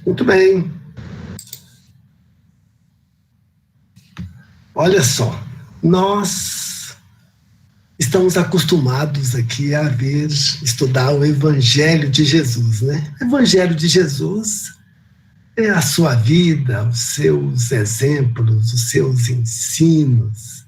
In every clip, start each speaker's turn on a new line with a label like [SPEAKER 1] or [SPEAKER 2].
[SPEAKER 1] Muito bem. Olha só, nós estamos acostumados aqui a estudar o Evangelho de Jesus, né? O Evangelho de Jesus é a sua vida, os seus exemplos, os seus ensinos,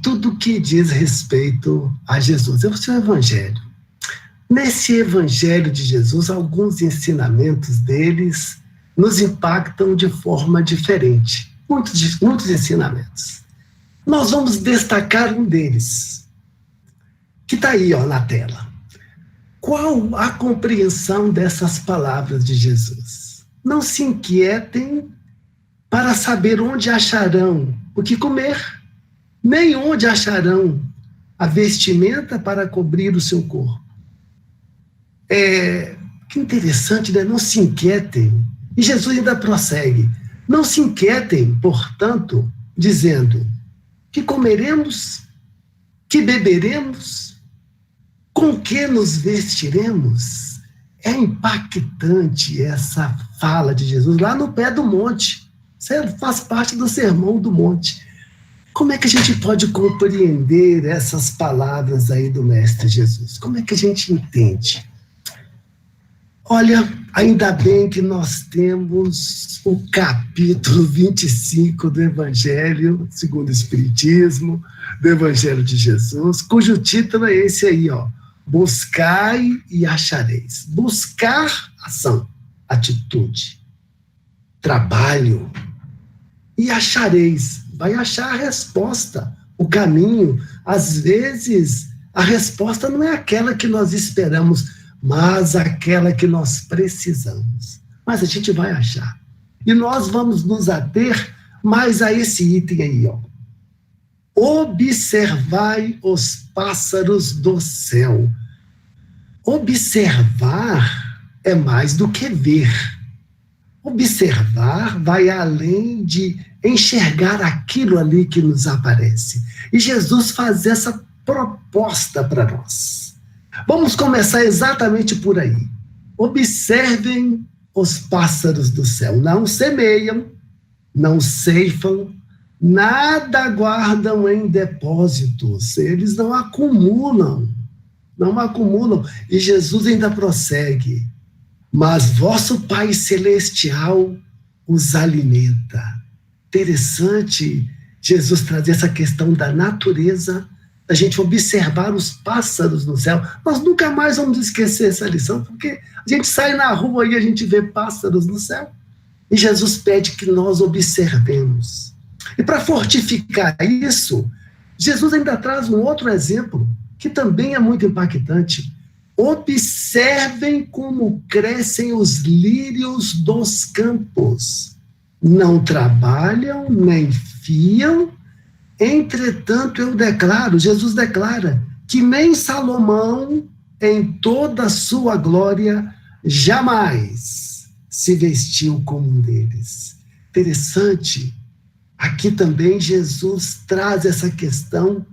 [SPEAKER 1] tudo que diz respeito a Jesus, é o seu Evangelho. Nesse Evangelho de Jesus, alguns ensinamentos deles nos impactam de forma diferente. Muitos ensinamentos. Nós vamos destacar um deles, que está aí na tela. Qual a compreensão dessas palavras de Jesus? Não se inquietem para saber onde acharão o que comer, nem onde acharão a vestimenta para cobrir o seu corpo. Que interessante, né? Não se inquietem. E Jesus ainda prossegue. Não se inquietem, portanto, dizendo: que comeremos, que beberemos, com que nos vestiremos? É impactante essa fala de Jesus lá no pé do monte. Isso faz parte do Sermão do Monte. Como é que a gente pode compreender essas palavras aí do Mestre Jesus? Como é que a gente entende? Olha, ainda bem que nós temos o capítulo 25 do Evangelho segundo o Espiritismo, do Evangelho de Jesus, cujo título é esse aí, Buscai e achareis. Buscar, ação, atitude, trabalho, e achareis. Vai achar a resposta, o caminho. Às vezes, a resposta não é aquela que nós esperamos, mas aquela que nós precisamos. Mas a gente vai achar. E nós vamos nos ater mais a esse item aí, Observai os pássaros do céu. Observar é mais do que ver. Observar vai além de enxergar aquilo ali que nos aparece. E Jesus faz essa proposta para nós. Vamos começar exatamente por aí. Observem os pássaros do céu. Não semeiam, não ceifam, nada guardam em depósitos. Eles não acumulam. E Jesus ainda prossegue. Mas vosso Pai Celestial os alimenta. Interessante Jesus trazer essa questão da natureza, a gente observar os pássaros no céu. Nós nunca mais vamos esquecer essa lição, porque a gente sai na rua e a gente vê pássaros no céu. E Jesus pede que nós observemos. E para fortificar isso, Jesus ainda traz um outro exemplo, que também é muito impactante. Observem como crescem os lírios dos campos. Não trabalham, nem fiam. Entretanto, Jesus declara, que nem Salomão, em toda a sua glória, jamais se vestiu como um deles. Interessante, aqui também Jesus traz essa questão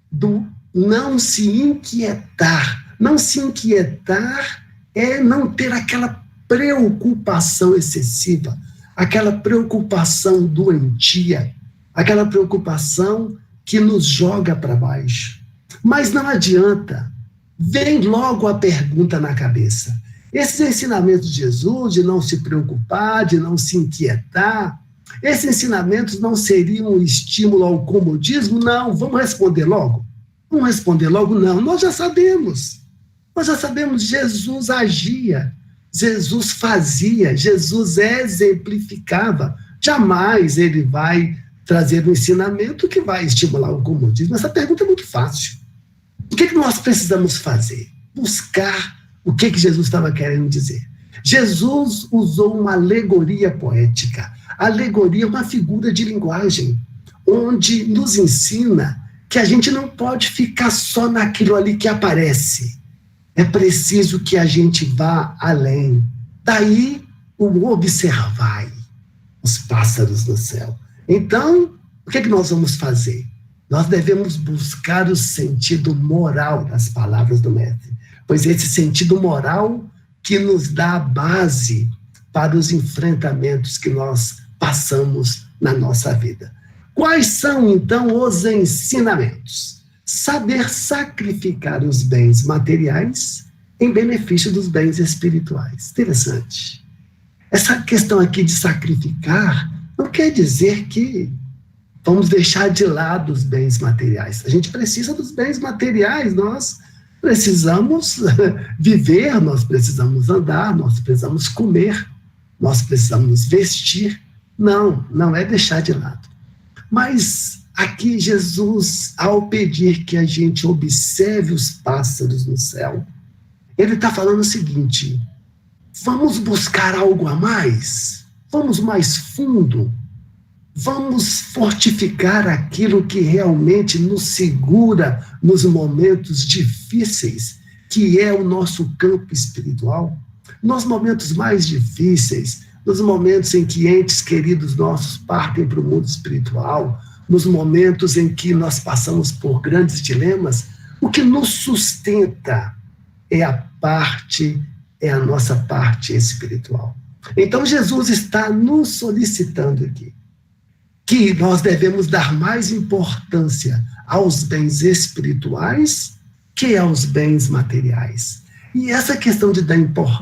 [SPEAKER 1] do não se inquietar. Não se inquietar é não ter aquela preocupação excessiva, aquela preocupação doentia, aquela preocupação que nos joga para baixo. Mas não adianta, vem logo a pergunta na cabeça. Esses ensinamentos de Jesus, de não se preocupar, de não se inquietar, esses ensinamentos não seriam um estímulo ao comodismo? Não, vamos responder logo? Vamos responder logo? Não, nós já sabemos, Jesus agia, Jesus fazia, Jesus exemplificava, jamais ele vai trazer um ensinamento que vai estimular o comodismo. Essa pergunta é muito fácil. O que nós precisamos fazer? Buscar o que Jesus estava querendo dizer. Jesus usou uma alegoria poética. A alegoria é uma figura de linguagem, onde nos ensina que a gente não pode ficar só naquilo ali que aparece. É preciso que a gente vá além. Daí, o observai os pássaros no céu. Então, o que nós vamos fazer? Nós devemos buscar o sentido moral das palavras do Mestre, pois esse sentido moral que nos dá a base para os enfrentamentos que nós passamos na nossa vida. Quais são, então, os ensinamentos? Saber sacrificar os bens materiais em benefício dos bens espirituais. Interessante. Essa questão aqui de sacrificar não quer dizer que vamos deixar de lado os bens materiais. A gente precisa dos bens materiais, nós precisamos viver, nós precisamos andar, nós precisamos comer, nós precisamos vestir. Não é deixar de lado. Mas aqui Jesus, ao pedir que a gente observe os pássaros no céu, ele está falando o seguinte: vamos buscar algo a mais? Vamos mais fundo? Vamos fortificar aquilo que realmente nos segura nos momentos difíceis, que é o nosso campo espiritual? Nos momentos mais difíceis, nos momentos em que entes queridos nossos partem para o mundo espiritual, nos momentos em que nós passamos por grandes dilemas, o que nos sustenta é a nossa parte espiritual. Então Jesus está nos solicitando aqui que nós devemos dar mais importância aos bens espirituais que aos bens materiais. E essa questão de dar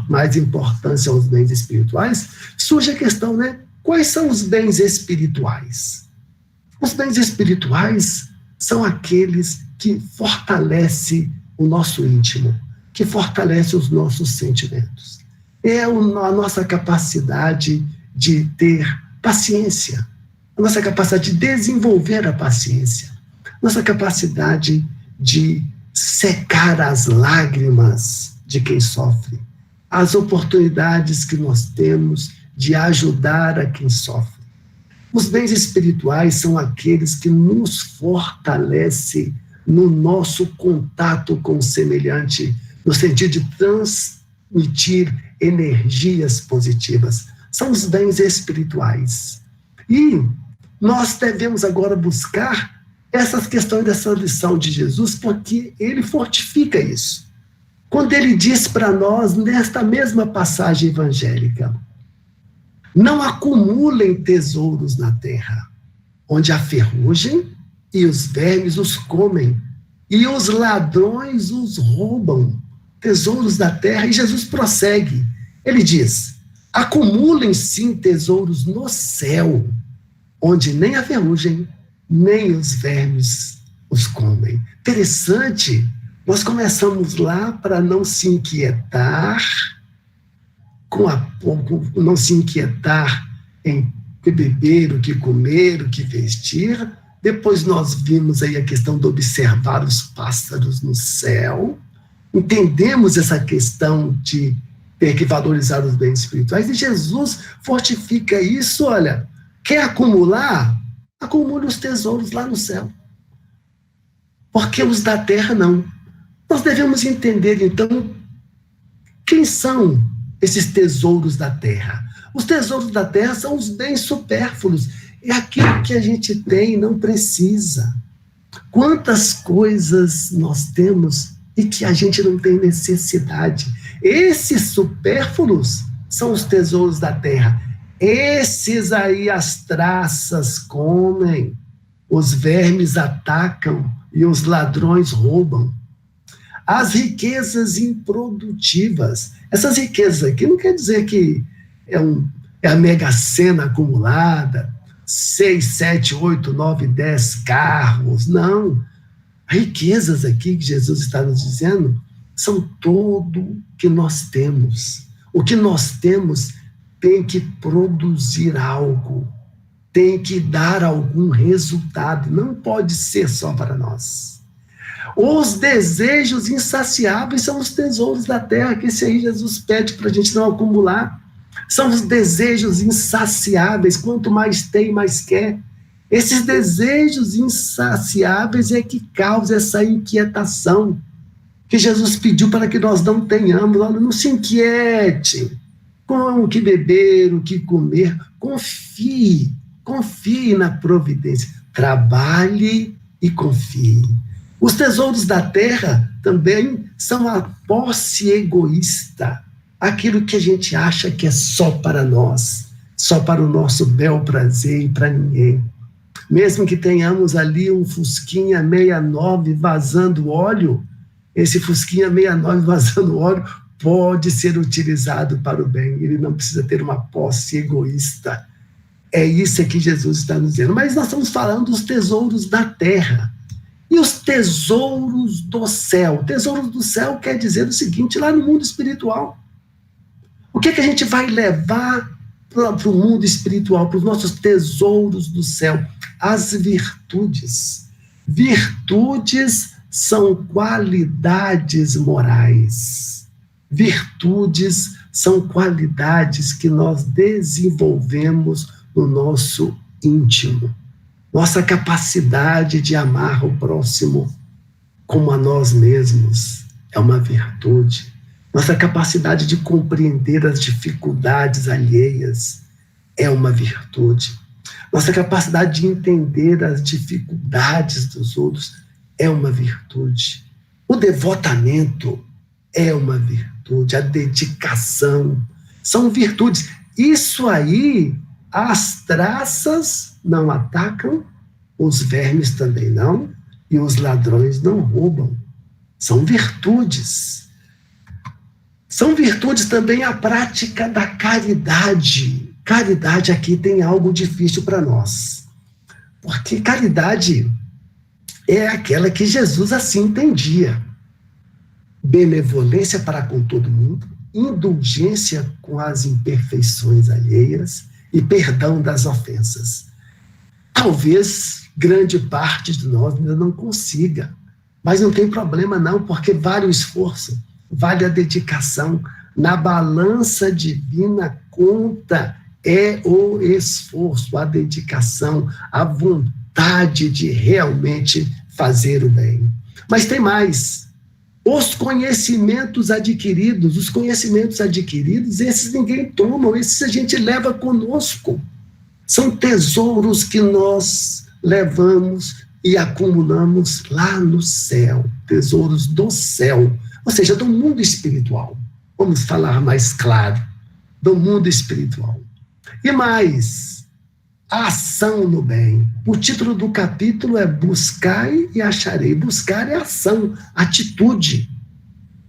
[SPEAKER 1] mais importância aos bens espirituais, surge a questão, né? Quais são os bens espirituais? Os bens espirituais são aqueles que fortalecem o nosso íntimo, que fortalecem os nossos sentimentos. É a nossa capacidade de ter paciência, a nossa capacidade de desenvolver a paciência, nossa capacidade de secar as lágrimas de quem sofre, as oportunidades que nós temos de ajudar a quem sofre. Os bens espirituais são aqueles que nos fortalecem no nosso contato com o semelhante, no sentido de transmitir energias positivas. São os bens espirituais. E nós devemos agora buscar essas questões dessa lição de Jesus, porque ele fortifica isso. Quando ele diz para nós, nesta mesma passagem evangélica, não acumulem tesouros na terra, onde a ferrugem e os vermes os comem, e os ladrões os roubam, tesouros da terra. E Jesus prossegue, ele diz, acumulem sim tesouros no céu, onde nem a ferrugem, nem os vermes os comem. Interessante, nós começamos lá para não se inquietar não se inquietar em que beber, o que comer, o que vestir. Depois nós vimos aí a questão de observar os pássaros no céu. Entendemos essa questão de ter que valorizar os bens espirituais. E Jesus fortifica isso, olha, quer acumular? Acumule os tesouros lá no céu. Porque os da terra não. Nós devemos entender, então, quem são esses tesouros da terra? Os tesouros da terra são os bens supérfluos. É aquilo que a gente tem e não precisa. Quantas coisas nós temos e que a gente não tem necessidade. Esses supérfluos são os tesouros da terra. Esses aí as traças comem, os vermes atacam e os ladrões roubam. As riquezas improdutivas. Essas riquezas aqui não quer dizer que é a mega-sena acumulada, 6, 7, 8, 9, 10 carros. Não. Riquezas aqui que Jesus está nos dizendo são tudo que nós temos. O que nós temos tem que produzir algo, tem que dar algum resultado, não pode ser só para nós. Os desejos insaciáveis são os tesouros da terra, que esse aí Jesus pede para a gente não acumular. São os desejos insaciáveis, quanto mais tem, mais quer. Esses desejos insaciáveis é que causam essa inquietação, que Jesus pediu para que nós não tenhamos. Olha, não se inquiete com o que beber, o que comer. Confie na providência. Trabalhe e confie. Os tesouros da terra também são a posse egoísta. aquilo que a gente acha que é só para nós, só para o nosso bel prazer e para ninguém. Mesmo que tenhamos ali um Fusquinha 69 vazando óleo, esse Fusquinha 69 vazando óleo pode ser utilizado para o bem. Ele não precisa ter uma posse egoísta. É isso que Jesus está nos dizendo. Mas nós estamos falando dos tesouros da terra. E os tesouros do céu? Tesouros do céu quer dizer o seguinte, lá no mundo espiritual. O que a gente vai levar para o mundo espiritual, para os nossos tesouros do céu? As virtudes. Virtudes são qualidades morais. Virtudes são qualidades que nós desenvolvemos no nosso íntimo. Nossa capacidade de amar o próximo como a nós mesmos é uma virtude. Nossa capacidade de compreender as dificuldades alheias é uma virtude. Nossa capacidade de entender as dificuldades dos outros é uma virtude. O devotamento é uma virtude. A dedicação são virtudes. Isso aí, as traças não atacam, os vermes também não, e os ladrões não roubam. São virtudes. São virtudes também a prática da caridade. Caridade aqui tem algo difícil para nós. Porque caridade é aquela que Jesus assim entendia. Benevolência para com todo mundo, indulgência com as imperfeições alheias e perdão das ofensas. Talvez grande parte de nós ainda não consiga, mas não tem problema não, porque vale o esforço, vale a dedicação. Na balança divina conta é o esforço, a dedicação, a vontade de realmente fazer o bem. Mas tem mais. Os conhecimentos adquiridos, esses ninguém toma, esses a gente leva conosco. São tesouros que nós levamos e acumulamos lá no céu, tesouros do céu, ou seja, do mundo espiritual. Vamos falar mais claro, do mundo espiritual. E mais, a ação no bem. O título do capítulo é Buscai e Acharei. Buscar é ação, atitude,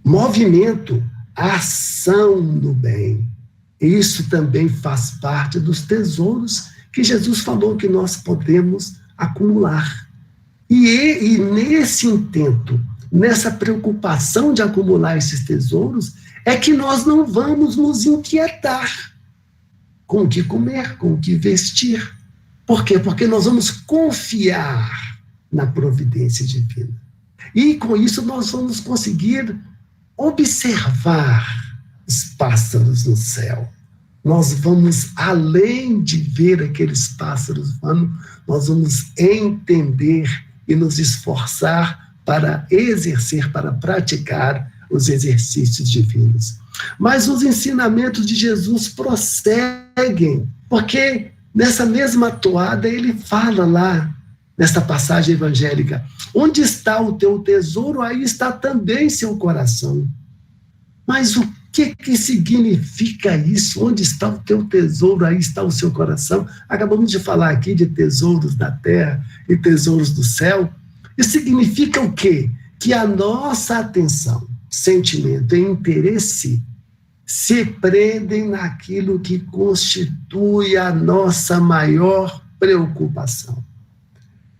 [SPEAKER 1] movimento, ação no bem. Isso também faz parte dos tesouros que Jesus falou que nós podemos acumular. E nesse intento, nessa preocupação de acumular esses tesouros, é que nós não vamos nos inquietar com o que comer, com o que vestir. Por quê? Porque nós vamos confiar na providência divina. E com isso nós vamos conseguir observar os pássaros no céu. Nós vamos, além de ver aqueles pássaros voando, nós vamos entender e nos esforçar para exercer, para praticar os exercícios divinos. Mas os ensinamentos de Jesus prosseguem, porque nessa mesma toada ele fala lá, nesta passagem evangélica, onde está o teu tesouro, aí está também seu coração. Mas o que significa isso? Onde está o teu tesouro, aí está o seu coração? Acabamos de falar aqui de tesouros da terra e tesouros do céu. Isso significa o quê? Que a nossa atenção, sentimento e interesse se prendem naquilo que constitui a nossa maior preocupação.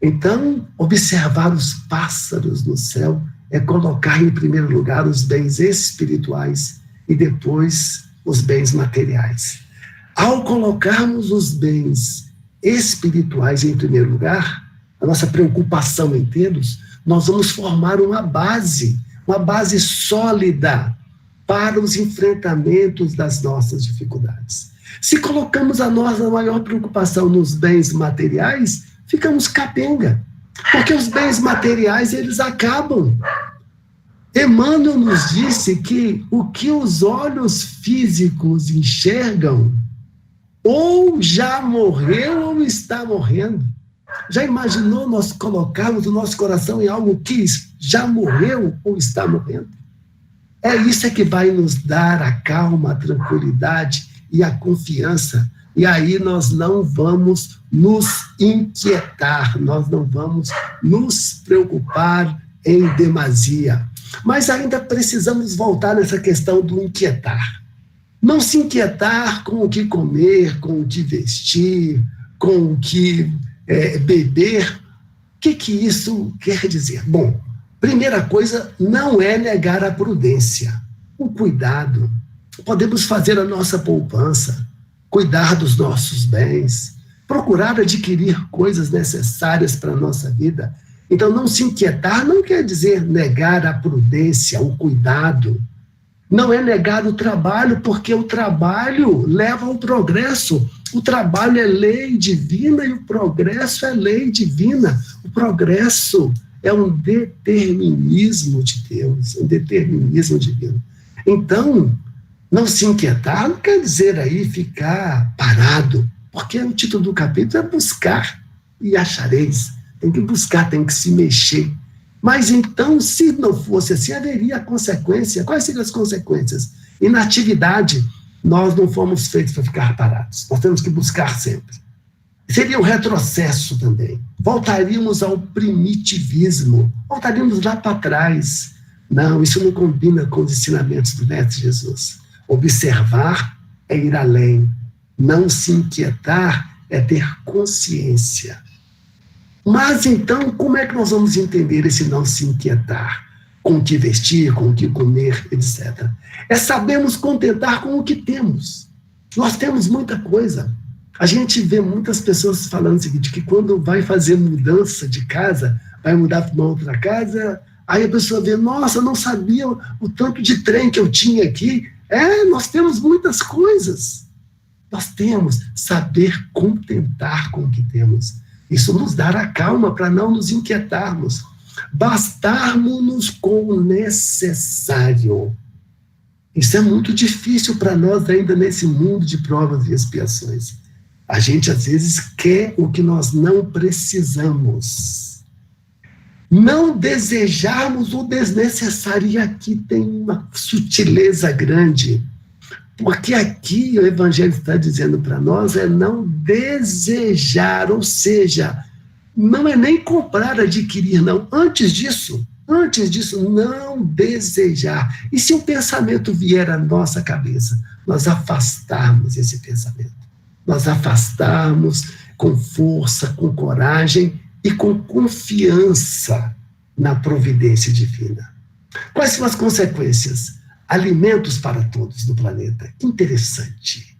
[SPEAKER 1] Então, observar os pássaros no céu é colocar em primeiro lugar os bens espirituais e depois os bens materiais. Ao colocarmos os bens espirituais em primeiro lugar, a nossa preocupação em tê-los, nós vamos formar uma base sólida para os enfrentamentos das nossas dificuldades. Se colocamos a nossa maior preocupação nos bens materiais, ficamos capenga, porque os bens materiais, eles acabam. Emmanuel nos disse que o que os olhos físicos enxergam, ou já morreu ou está morrendo. Já imaginou nós colocarmos o nosso coração em algo que já morreu ou está morrendo? Isso que vai nos dar a calma, a tranquilidade e a confiança. E aí nós não vamos nos inquietar, nós não vamos nos preocupar em demasia. Mas ainda precisamos voltar nessa questão do inquietar. Não se inquietar com o que comer, com o que vestir, com o que beber. O que isso quer dizer? Bom, primeira coisa, não é negar a prudência, o cuidado. Podemos fazer a nossa poupança, cuidar dos nossos bens, procurar adquirir coisas necessárias para a nossa vida. Então, não se inquietar não quer dizer negar a prudência, o cuidado. Não é negar o trabalho, porque o trabalho leva ao progresso. O trabalho é lei divina e o progresso é lei divina. O progresso é um determinismo de Deus, um determinismo divino. Então, não se inquietar não quer dizer aí ficar parado, porque o título do capítulo é buscar e achareis. Tem que buscar, tem que se mexer. Mas então, se não fosse assim, haveria consequência. Quais seriam as consequências? Inatividade. Nós não fomos feitos para ficar parados. Nós temos que buscar sempre. Seria um retrocesso também. Voltaríamos ao primitivismo. Voltaríamos lá para trás. Não, isso não combina com os ensinamentos do Mestre Jesus. Observar é ir além. Não se inquietar é ter consciência. Mas então, como é que nós vamos entender esse não se inquietar? Com o que vestir, com o que comer, etc. É sabermos contentar com o que temos. Nós temos muita coisa. A gente vê muitas pessoas falando o seguinte, que quando vai fazer mudança de casa, vai mudar para uma outra casa, aí a pessoa vê, nossa, eu não sabia o tanto de trem que eu tinha aqui. Nós temos muitas coisas. Nós temos saber contentar com o que temos. Isso nos dará calma para não nos inquietarmos. Bastarmos-nos com o necessário. Isso é muito difícil para nós ainda nesse mundo de provas e expiações. A gente, às vezes, quer o que nós não precisamos. Não desejarmos o desnecessário. E aqui tem uma sutileza grande. Porque aqui o Evangelho está dizendo para nós não desejar, ou seja, não é nem comprar, adquirir, não. Antes disso, não desejar. E se um pensamento vier à nossa cabeça, nós afastarmos esse pensamento. Nós afastarmos com força, com coragem e com confiança na providência divina. Quais são as consequências? Alimentos para todos no planeta. Que interessante.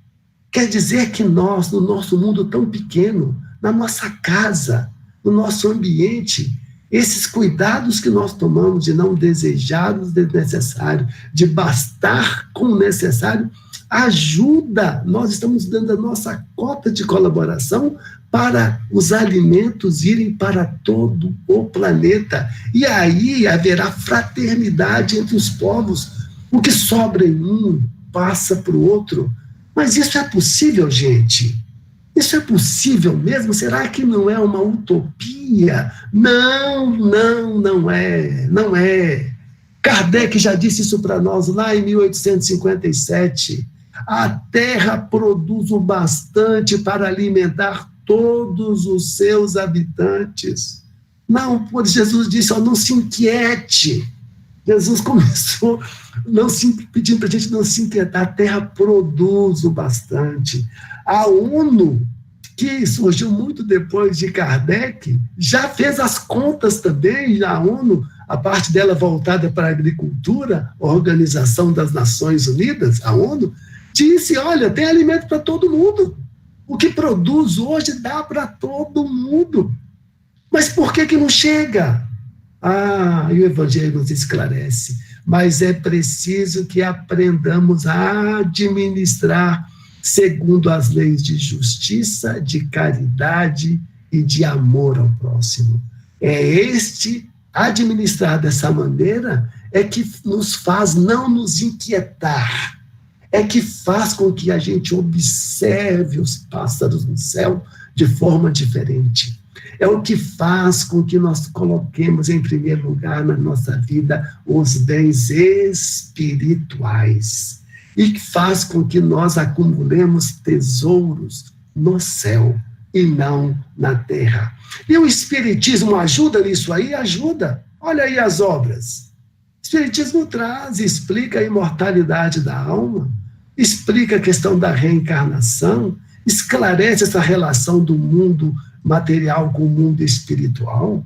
[SPEAKER 1] Quer dizer que nós, no nosso mundo tão pequeno, na nossa casa, no nosso ambiente, esses cuidados que nós tomamos de não desejar o desnecessário, de bastar com o necessário, ajuda. Nós estamos dando a nossa cota de colaboração para os alimentos irem para todo o planeta. E aí haverá fraternidade entre os povos. O que sobra em um passa para o outro. Mas isso é possível, gente? Isso é possível mesmo? Será que não é uma utopia? Não é. Kardec já disse isso para nós lá em 1857. A Terra produz o bastante para alimentar todos os seus habitantes. Não, pois Jesus disse, não se inquiete. Jesus começou pedindo para a gente não se inquietar. A Terra produz o bastante. A ONU, que surgiu muito depois de Kardec, já fez as contas também. A ONU, a parte dela voltada para a agricultura, a Organização das Nações Unidas, a ONU, disse, olha, tem alimento para todo mundo. O que produz hoje dá para todo mundo. Mas por que não chega? E o Evangelho nos esclarece. Mas é preciso que aprendamos a administrar segundo as leis de justiça, de caridade e de amor ao próximo. Administrar dessa maneira é que nos faz não nos inquietar, é que faz com que a gente observe os pássaros no céu de forma diferente. é o que faz com que nós coloquemos em primeiro lugar na nossa vida os bens espirituais e que faz com que nós acumulemos tesouros no céu e não na terra. E o Espiritismo ajuda nisso aí? Ajuda. Olha aí as obras. O Espiritismo traz, explica a imortalidade da alma, explica a questão da reencarnação, esclarece essa relação do mundo material com o mundo espiritual.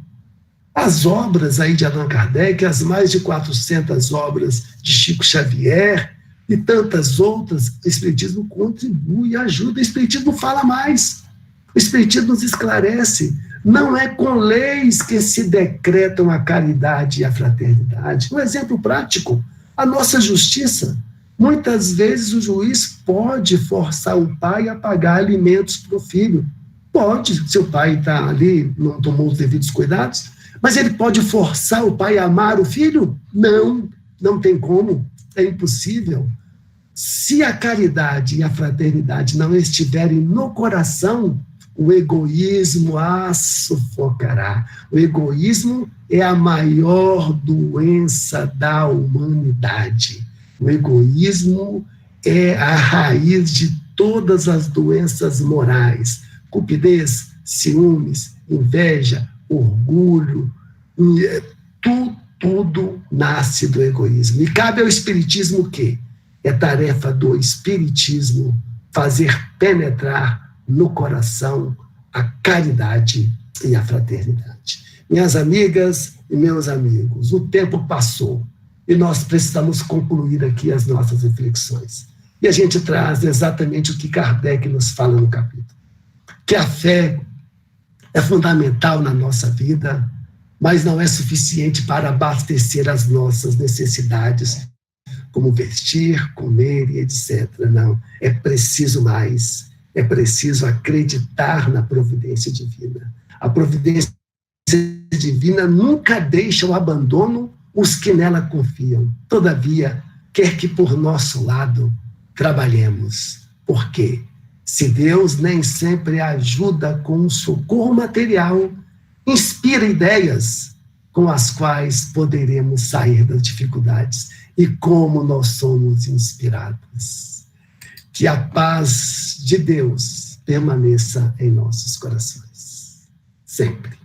[SPEAKER 1] As obras aí de Allan Kardec, as mais de 400 obras de Chico Xavier e tantas outras, o Espiritismo contribui e ajuda. O Espiritismo fala mais. O Espiritismo nos esclarece. Não é com leis que se decretam a caridade e a fraternidade. Um exemplo prático, a nossa justiça. Muitas vezes o juiz pode forçar o pai a pagar alimentos para o filho. Pode, se o pai está ali, não tomou os devidos cuidados, mas ele pode forçar o pai a amar o filho? Não, não tem como, é impossível. Se a caridade e a fraternidade não estiverem no coração, o egoísmo a sufocará. O egoísmo é a maior doença da humanidade. O egoísmo é a raiz de todas as doenças morais. Cupidez, ciúmes, inveja, orgulho, tudo nasce do egoísmo. E cabe ao Espiritismo o quê? É tarefa do Espiritismo fazer penetrar no coração a caridade e a fraternidade. Minhas amigas e meus amigos, o tempo passou e nós precisamos concluir aqui as nossas reflexões. E a gente traz exatamente o que Kardec nos fala no capítulo. Que a fé é fundamental na nossa vida, mas não é suficiente para abastecer as nossas necessidades, como vestir, comer e etc. Não, é preciso mais. É preciso acreditar na providência divina. A providência divina nunca deixa o abandono os que nela confiam. Todavia, quer que por nosso lado trabalhemos. Por quê? Se Deus nem sempre ajuda com um socorro material, inspira ideias com as quais poderemos sair das dificuldades. E como nós somos inspirados. Que a paz de Deus permaneça em nossos corações. Sempre.